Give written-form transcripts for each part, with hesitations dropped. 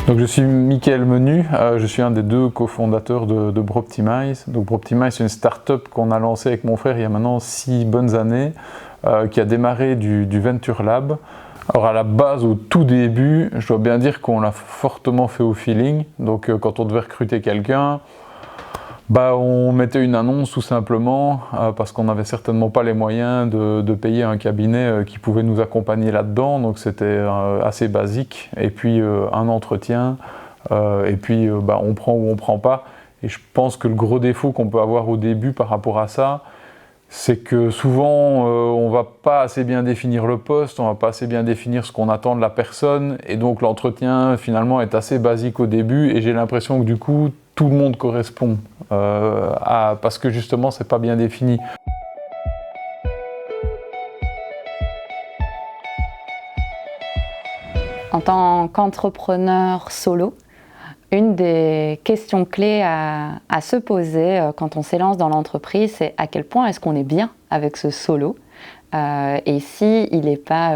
Donc je suis Mickaël Menu, je suis un des deux cofondateurs de Broptimize. Donc Broptimize, c'est une start-up qu'on a lancée avec mon frère il y a maintenant 6 bonnes années, qui a démarré du Venture Lab. Alors à la base, au tout début, je dois bien dire qu'on l'a fortement fait au feeling. Donc quand on devait recruter quelqu'un, on mettait une annonce tout simplement parce qu'on n'avait certainement pas les moyens de payer un cabinet qui pouvait nous accompagner là-dedans, donc c'était assez basique. Et puis un entretien, et puis on prend ou on prend pas. Et je pense que le gros défaut qu'on peut avoir au début par rapport à ça, c'est que souvent on va pas assez bien définir le poste, on va pas assez bien définir ce qu'on attend de la personne, et donc l'entretien finalement est assez basique au début, et j'ai l'impression que du coup tout le monde correspond parce que justement c'est pas bien défini. En tant qu'entrepreneur solo, une des questions clés à se poser quand on s'élance dans l'entreprise, c'est à quel point est-ce qu'on est bien avec ce solo et s'il n'est pas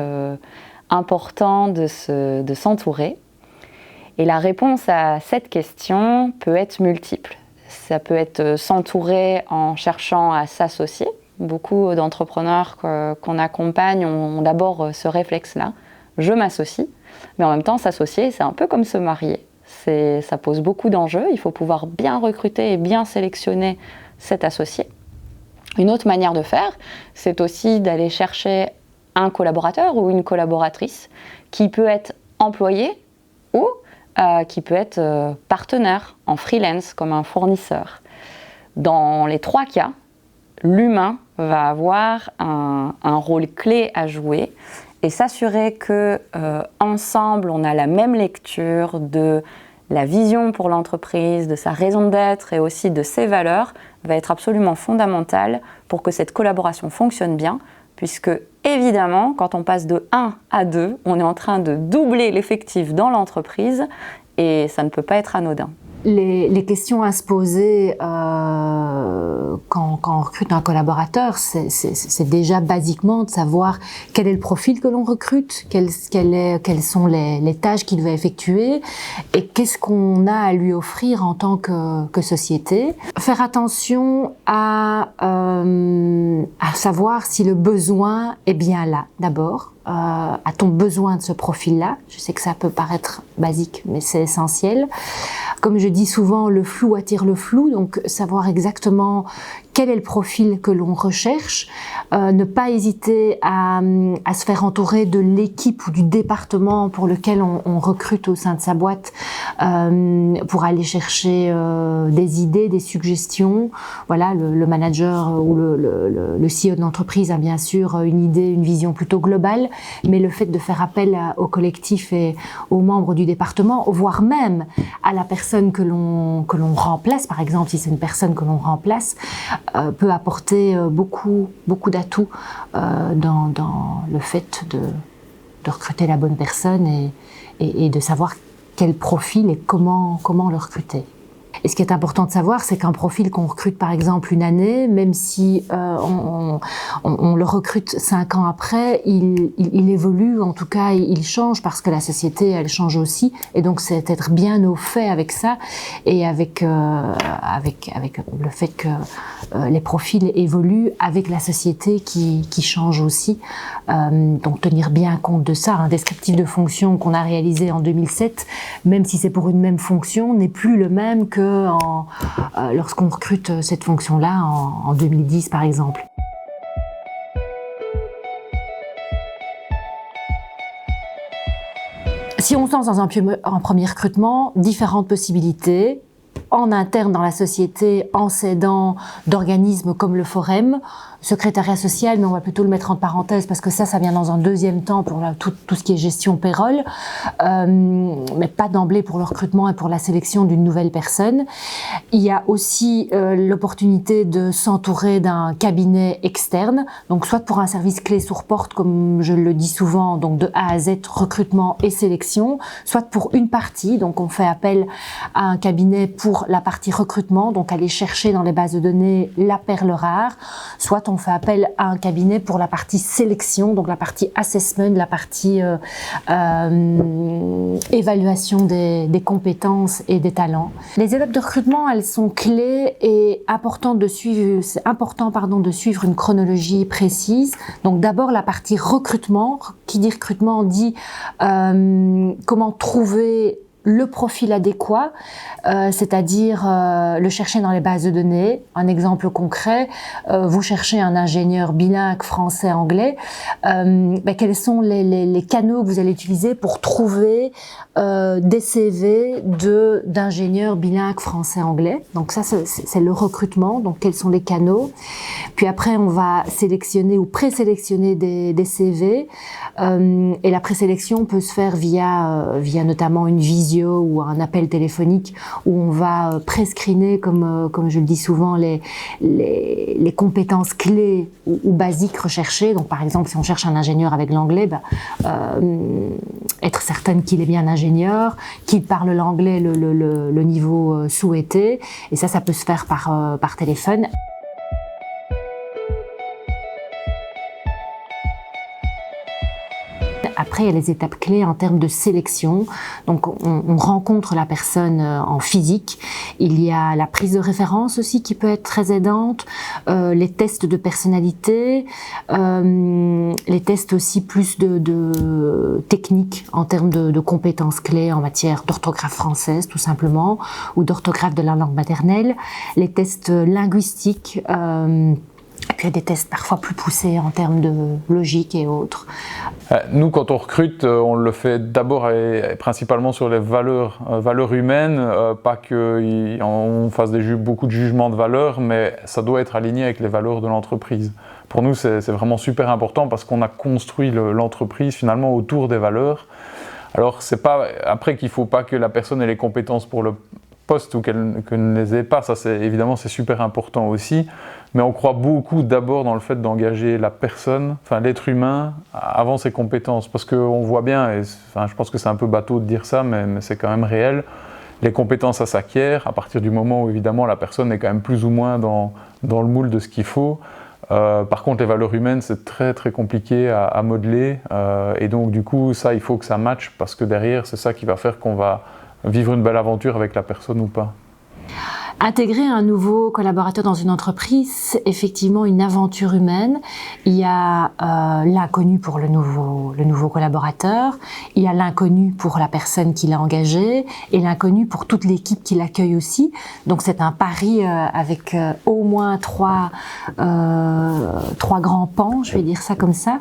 important de s'entourer. Et la réponse à cette question peut être multiple. Ça peut être s'entourer en cherchant à s'associer. Beaucoup d'entrepreneurs qu'on accompagne ont d'abord ce réflexe-là, je m'associe, mais en même temps s'associer, c'est un peu comme se marier. Ça pose beaucoup d'enjeux, il faut pouvoir bien recruter et bien sélectionner cet associé. Une autre manière de faire, c'est aussi d'aller chercher un collaborateur ou une collaboratrice qui peut être employé ou qui peut être partenaire en freelance comme un fournisseur. Dans les 3 cas, l'humain va avoir un rôle clé à jouer et s'assurer que ensemble on a la même lecture de la vision pour l'entreprise, de sa raison d'être et aussi de ses valeurs va être absolument fondamental pour que cette collaboration fonctionne bien, puisque évidemment, quand on passe de 1 à 2, on est en train de doubler l'effectif dans l'entreprise et ça ne peut pas être anodin. Les questions à se poser quand on recrute un collaborateur, c'est déjà basiquement de savoir quel est le profil que l'on recrute, quelles sont les tâches qu'il va effectuer et qu'est-ce qu'on a à lui offrir en tant que société. Faire attention à savoir si le besoin est bien là d'abord. A-t-on besoin de ce profil-là? Je sais que ça peut paraître basique, mais c'est essentiel. Comme je dis souvent, le flou attire le flou, donc savoir exactement quel est le profil que l'on recherche, ne pas hésiter à se faire entourer de l'équipe ou du département pour lequel on recrute au sein de sa boîte pour aller chercher des idées, des suggestions. Voilà, le manager ou le CEO de l'entreprise a bien sûr une idée, une vision plutôt globale, mais le fait de faire appel au collectif et aux membres du département, voire même à la personne que l'on remplace, par exemple si c'est une personne que l'on remplace, peut apporter beaucoup d'atouts dans le fait de recruter la bonne personne et de savoir quel profil et comment le recruter. Et ce qui est important de savoir, c'est qu'un profil qu'on recrute par exemple une année, même si on le recrute 5 ans après, il évolue, en tout cas il change parce que la société elle change aussi. Et donc c'est être bien au fait avec ça et avec le fait que les profils évoluent avec la société qui change aussi. Donc tenir bien compte de ça. Un descriptif de fonction qu'on a réalisé en 2007, même si c'est pour une même fonction, n'est plus le même que lorsqu'on recrute cette fonction-là en 2010 par exemple. Si on se lance dans un premier recrutement, différentes possibilités. En interne dans la société, en s'aidant d'organismes comme le Forum, secrétariat social, mais on va plutôt le mettre en parenthèse parce que ça vient dans un deuxième temps pour tout ce qui est gestion payroll, mais pas d'emblée pour le recrutement et pour la sélection d'une nouvelle personne. Il y a aussi l'opportunité de s'entourer d'un cabinet externe, donc soit pour un service clé sur porte, comme je le dis souvent, donc de A à Z, recrutement et sélection, soit pour une partie, donc on fait appel à un cabinet pour d'abord la partie recrutement, donc aller chercher dans les bases de données la perle rare, soit on fait appel à un cabinet pour la partie sélection, donc la partie assessment, la partie évaluation des compétences et des talents. Les étapes de recrutement, elles sont clés et c'est important de suivre une chronologie précise. Donc d'abord la partie recrutement. Qui dit recrutement dit comment trouver le profil adéquat, c'est-à-dire le chercher dans les bases de données. Un exemple concret, vous cherchez un ingénieur bilingue français-anglais, quels sont les canaux que vous allez utiliser pour trouver des CV d'ingénieurs bilingues français-anglais. Donc ça, c'est le recrutement, donc quels sont les canaux. Puis après, on va sélectionner ou présélectionner des CV, et la présélection peut se faire via notamment une visio ou un appel téléphonique où on va prescreener, comme je le dis souvent, les compétences clés ou basiques recherchées. Donc par exemple, si on cherche un ingénieur avec l'anglais, être certaine qu'il est bien ingénieur, qu'il parle l'anglais le niveau souhaité, et ça peut se faire par téléphone. Après, il y a les étapes clés en termes de sélection. Donc, on rencontre la personne en physique. Il y a la prise de référence aussi qui peut être très aidante, les tests de personnalité, les tests aussi plus de techniques en termes de compétences clés en matière d'orthographe française, tout simplement, ou d'orthographe de la langue maternelle, les tests linguistiques, et puis il y a des tests parfois plus poussés en termes de logique et autres. Nous, quand on recrute, on le fait d'abord et principalement sur les valeurs humaines, pas qu'on fasse beaucoup de jugements de valeur, mais ça doit être aligné avec les valeurs de l'entreprise. Pour nous, c'est vraiment super important parce qu'on a construit l'entreprise finalement autour des valeurs. Alors, c'est pas après qu'il ne faut pas que la personne ait les compétences pour le poste ou qu'elle ne les ait pas, ça évidemment c'est super important aussi, mais on croit beaucoup d'abord dans le fait d'engager la personne, enfin l'être humain, avant ses compétences, parce qu'on voit bien, et je pense que c'est un peu bateau de dire ça, mais c'est quand même réel, les compétences ça s'acquiert à partir du moment où évidemment la personne est quand même plus ou moins dans le moule de ce qu'il faut. Par contre les valeurs humaines c'est très très compliqué à modeler, et donc du coup ça il faut que ça matche, parce que derrière c'est ça qui va faire qu'on va vivre une belle aventure avec la personne ou pas. Intégrer un nouveau collaborateur dans une entreprise, c'est effectivement une aventure humaine. Il y a l'inconnu pour le nouveau collaborateur, il y a l'inconnu pour la personne qui l'a engagé et l'inconnu pour toute l'équipe qui l'accueille aussi. Donc c'est un pari avec au moins trois grands pans, je vais dire ça comme ça.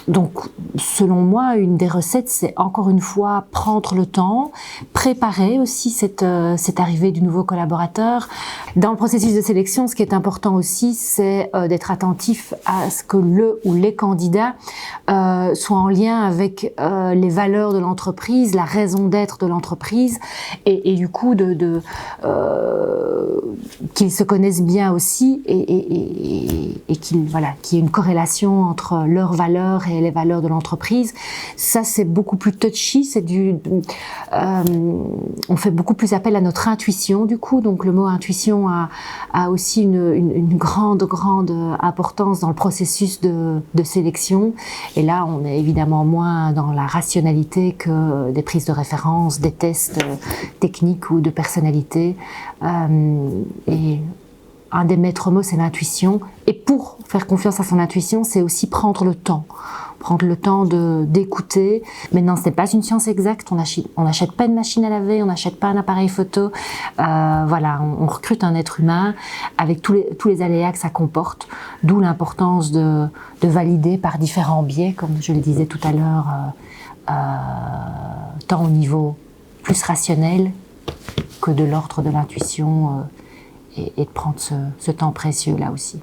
Donc, selon moi, une des recettes, c'est encore une fois prendre le temps, préparer aussi cette arrivée du nouveau collaborateur. Dans le processus de sélection, ce qui est important aussi, c'est d'être attentif à ce que le ou les candidats soient en lien avec les valeurs de l'entreprise, la raison d'être de l'entreprise, et du coup qu'ils se connaissent bien aussi et qu'il y ait une corrélation entre leurs valeurs et les valeurs de l'entreprise. Ça, c'est beaucoup plus touchy, on fait beaucoup plus appel à notre intuition du coup, donc le mot intuition a aussi une grande importance dans le processus de sélection, et là on est évidemment moins dans la rationalité que des prises de référence, des tests techniques ou de personnalité, et un des maîtres mots, c'est l'intuition. Et pour faire confiance à son intuition, c'est aussi prendre le temps d'écouter. Maintenant, ce n'est pas une science exacte. On n'achète pas une machine à laver, on n'achète pas un appareil photo. On recrute un être humain avec tous les aléas que ça comporte. D'où l'importance de valider par différents biais, comme je le disais tout à l'heure, tant au niveau plus rationnel que de l'ordre de l'intuition. Et de prendre ce temps précieux là aussi.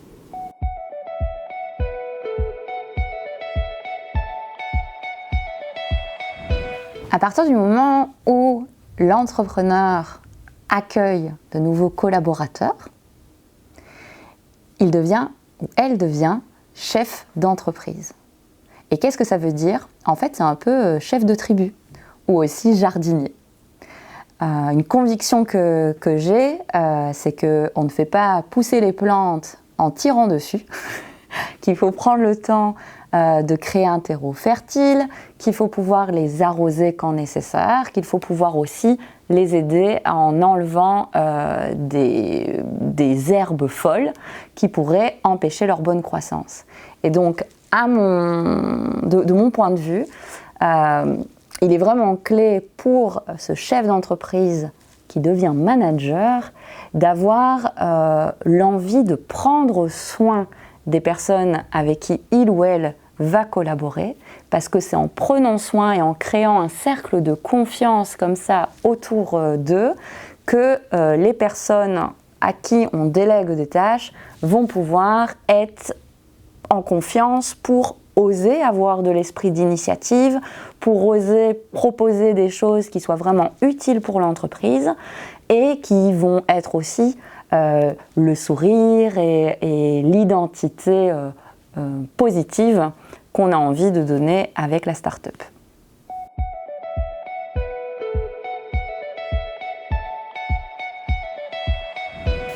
À partir du moment où l'entrepreneur accueille de nouveaux collaborateurs, il devient ou elle devient chef d'entreprise. Et qu'est-ce que ça veut dire ? En fait, c'est un peu chef de tribu ou aussi jardinier. une conviction que j'ai, c'est qu'on ne fait pas pousser les plantes en tirant dessus, qu'il faut prendre le temps de créer un terreau fertile, qu'il faut pouvoir les arroser quand nécessaire, qu'il faut pouvoir aussi les aider en enlevant des herbes folles qui pourraient empêcher leur bonne croissance. Et donc, de mon point de vue, il est vraiment clé pour ce chef d'entreprise qui devient manager d'avoir l'envie de prendre soin des personnes avec qui il ou elle va collaborer, parce que c'est en prenant soin et en créant un cercle de confiance comme ça autour d'eux que les personnes à qui on délègue des tâches vont pouvoir être en confiance pour oser avoir de l'esprit d'initiative, pour oser proposer des choses qui soient vraiment utiles pour l'entreprise et qui vont être aussi le sourire et l'identité positive qu'on a envie de donner avec la start-up.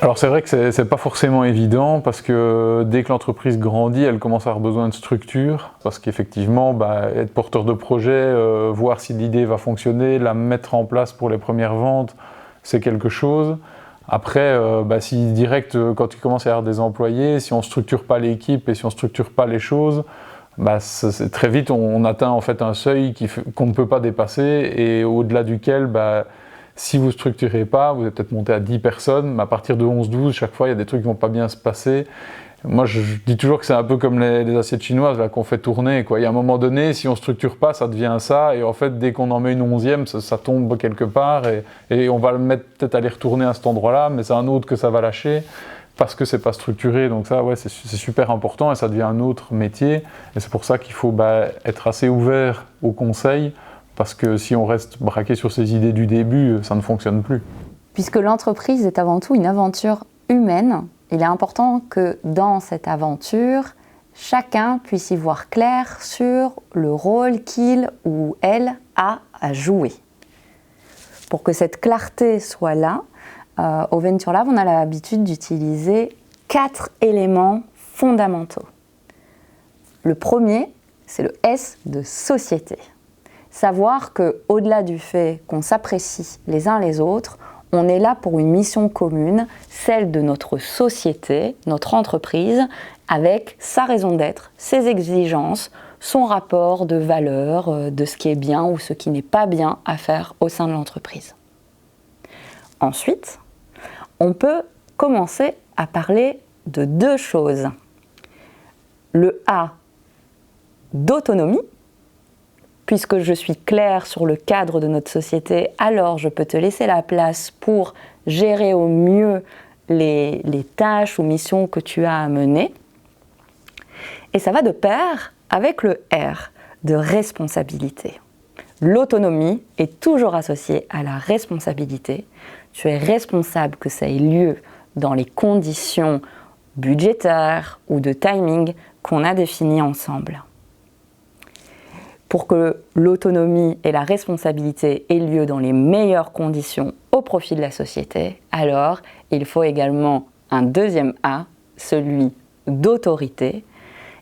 Alors c'est vrai que c'est pas forcément évident parce que dès que l'entreprise grandit, elle commence à avoir besoin de structure parce qu'effectivement, être porteur de projet, voir si l'idée va fonctionner, la mettre en place pour les premières ventes, c'est quelque chose. Après, si direct, quand tu commences à avoir des employés, si on structure pas l'équipe et si on structure pas les choses, très vite on atteint en fait un seuil qu'on ne peut pas dépasser et au-delà duquel si vous ne structurez pas, vous êtes peut-être monté à 10 personnes, mais à partir de 11-12, chaque fois, il y a des trucs qui ne vont pas bien se passer. Moi, je dis toujours que c'est un peu comme les assiettes chinoises là, qu'on fait tourner, quoi. Il y a un moment donné, si on ne structure pas, ça devient ça, et en fait, dès qu'on en met une 11e, ça tombe quelque part, et on va le mettre peut-être à les retourner à cet endroit-là, mais c'est un autre que ça va lâcher, parce que c'est pas structuré. Donc ça, ouais, c'est super important, et ça devient un autre métier, et c'est pour ça qu'il faut être assez ouvert aux conseils, parce que si on reste braqué sur ses idées du début, ça ne fonctionne plus. Puisque l'entreprise est avant tout une aventure humaine, il est important que dans cette aventure, chacun puisse y voir clair sur le rôle qu'il ou elle a à jouer. Pour que cette clarté soit là, au Venture Lab, on a l'habitude d'utiliser 4 éléments fondamentaux. Le premier, c'est le S de société. Savoir qu'au-delà du fait qu'on s'apprécie les uns les autres, on est là pour une mission commune, celle de notre société, notre entreprise, avec sa raison d'être, ses exigences, son rapport de valeur, de ce qui est bien ou ce qui n'est pas bien à faire au sein de l'entreprise. Ensuite, on peut commencer à parler de 2 choses. Le A d'autonomie, puisque je suis claire sur le cadre de notre société, alors je peux te laisser la place pour gérer au mieux les tâches ou missions que tu as à mener. Et ça va de pair avec le R de responsabilité. L'autonomie est toujours associée à la responsabilité. Tu es responsable que ça ait lieu dans les conditions budgétaires ou de timing qu'on a définies ensemble. Pour que l'autonomie et la responsabilité aient lieu dans les meilleures conditions au profit de la société, alors il faut également un deuxième A, celui d'autorité.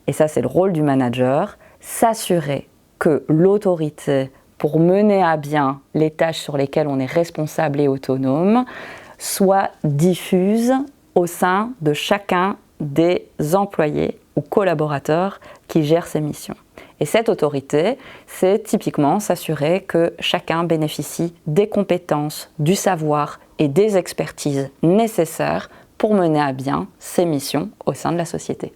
Et ça, c'est le rôle du manager, s'assurer que l'autorité, pour mener à bien les tâches sur lesquelles on est responsable et autonome, soit diffuse au sein de chacun des employés ou collaborateurs qui gèrent ces missions. Et cette autorité, c'est typiquement s'assurer que chacun bénéficie des compétences, du savoir et des expertises nécessaires pour mener à bien ses missions au sein de la société.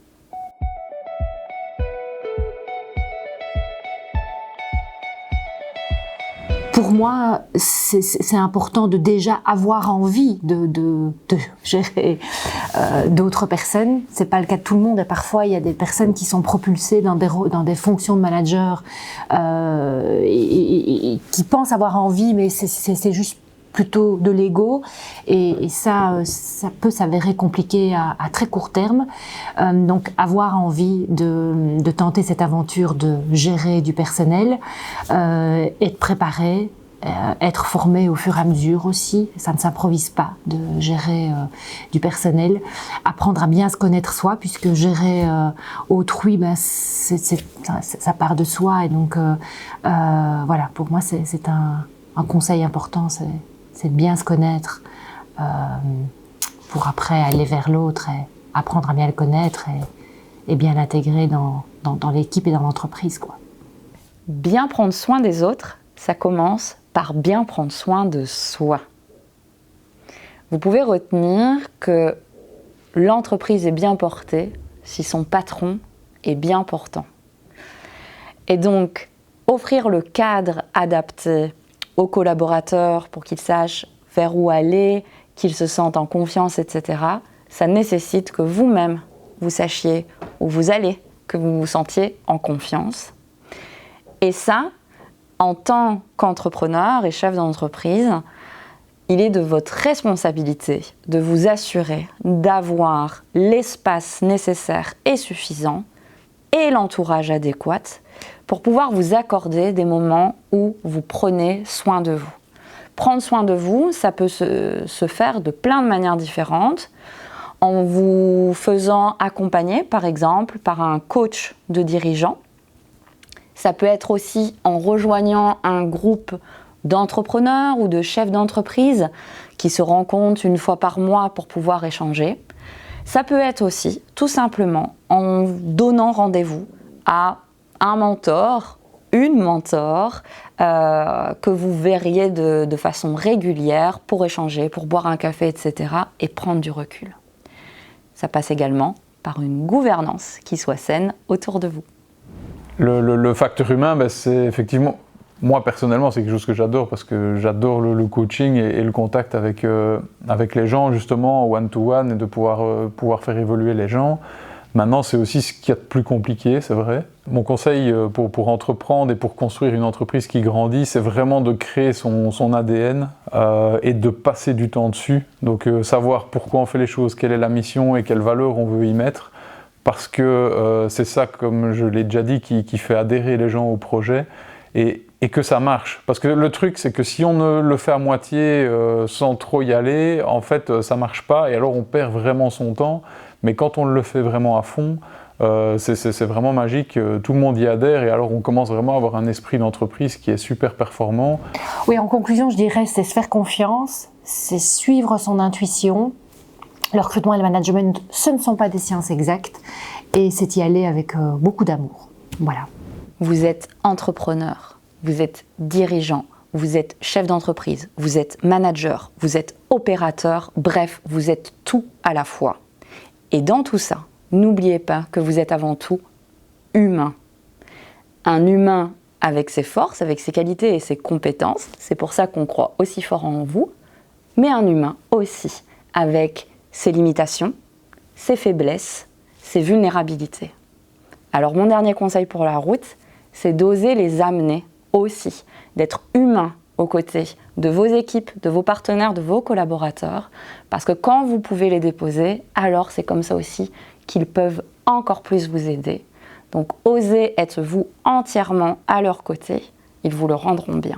Pour moi, c'est important de déjà avoir envie de gérer d'autres personnes. C'est pas le cas de tout le monde et parfois il y a des personnes qui sont propulsées dans des fonctions de manager et qui pensent avoir envie, mais c'est juste plutôt de l'ego et ça peut s'avérer compliqué à très court terme. Donc avoir envie de tenter cette aventure de gérer du personnel, être préparé, être formé au fur et à mesure aussi, ça ne s'improvise pas de gérer du personnel, apprendre à bien se connaître soi, puisque gérer autrui, ça part de soi, et donc voilà, pour moi c'est un conseil important, c'est de bien se connaître pour après aller vers l'autre et apprendre à bien le connaître et bien l'intégrer dans l'équipe et dans l'entreprise, quoi. Bien prendre soin des autres, ça commence par bien prendre soin de soi. Vous pouvez retenir que l'entreprise est bien portée si son patron est bien portant. Et donc, offrir le cadre adapté aux collaborateurs pour qu'ils sachent vers où aller, qu'ils se sentent en confiance, etc., ça nécessite que vous-même, vous sachiez où vous allez, que vous vous sentiez en confiance. Et ça, en tant qu'entrepreneur et chef d'entreprise, il est de votre responsabilité de vous assurer d'avoir l'espace nécessaire et suffisant et l'entourage adéquat pour pouvoir vous accorder des moments où vous prenez soin de vous. Prendre soin de vous, ça peut se faire de plein de manières différentes, en vous faisant accompagner, par exemple, par un coach de dirigeant. Ça peut être aussi en rejoignant un groupe d'entrepreneurs ou de chefs d'entreprise qui se rencontrent une fois par mois pour pouvoir échanger. Ça peut être aussi, tout simplement, en donnant rendez-vous à un mentor, une mentor, que vous verriez de façon régulière pour échanger, pour boire un café, etc. et prendre du recul. Ça passe également par une gouvernance qui soit saine autour de vous. Le facteur humain, c'est effectivement, moi personnellement, c'est quelque chose que j'adore parce que j'adore le coaching et le contact avec les gens, justement, one-to-one, et de pouvoir faire évoluer les gens. Maintenant, c'est aussi ce qu'il y a de plus compliqué, c'est vrai. Mon conseil pour entreprendre et pour construire une entreprise qui grandit, c'est vraiment de créer son ADN et de passer du temps dessus. Donc savoir pourquoi on fait les choses, quelle est la mission et quelle valeur on veut y mettre. Parce que c'est ça, comme je l'ai déjà dit, qui fait adhérer les gens au projet et que ça marche. Parce que le truc, c'est que si on ne le fait à moitié sans trop y aller, en fait, ça marche pas et alors on perd vraiment son temps. Mais quand on le fait vraiment à fond, c'est vraiment magique, tout le monde y adhère et alors on commence vraiment à avoir un esprit d'entreprise qui est super performant. Oui, en conclusion, je dirais, c'est se faire confiance, c'est suivre son intuition. Le recrutement et le management, ce ne sont pas des sciences exactes et c'est y aller avec beaucoup d'amour. Voilà. Vous êtes entrepreneur, vous êtes dirigeant, vous êtes chef d'entreprise, vous êtes manager, vous êtes opérateur, bref, vous êtes tout à la fois. Et dans tout ça, n'oubliez pas que vous êtes avant tout humain. Un humain avec ses forces, avec ses qualités et ses compétences, c'est pour ça qu'on croit aussi fort en vous, mais un humain aussi avec ses limitations, ses faiblesses, ses vulnérabilités. Alors mon dernier conseil pour la route, c'est d'oser les amener aussi, d'être humain aux côtés de vos équipes, de vos partenaires, de vos collaborateurs, parce que quand vous pouvez les déposer, alors c'est comme ça aussi qu'ils peuvent encore plus vous aider. Donc osez être vous entièrement à leur côté, ils vous le rendront bien.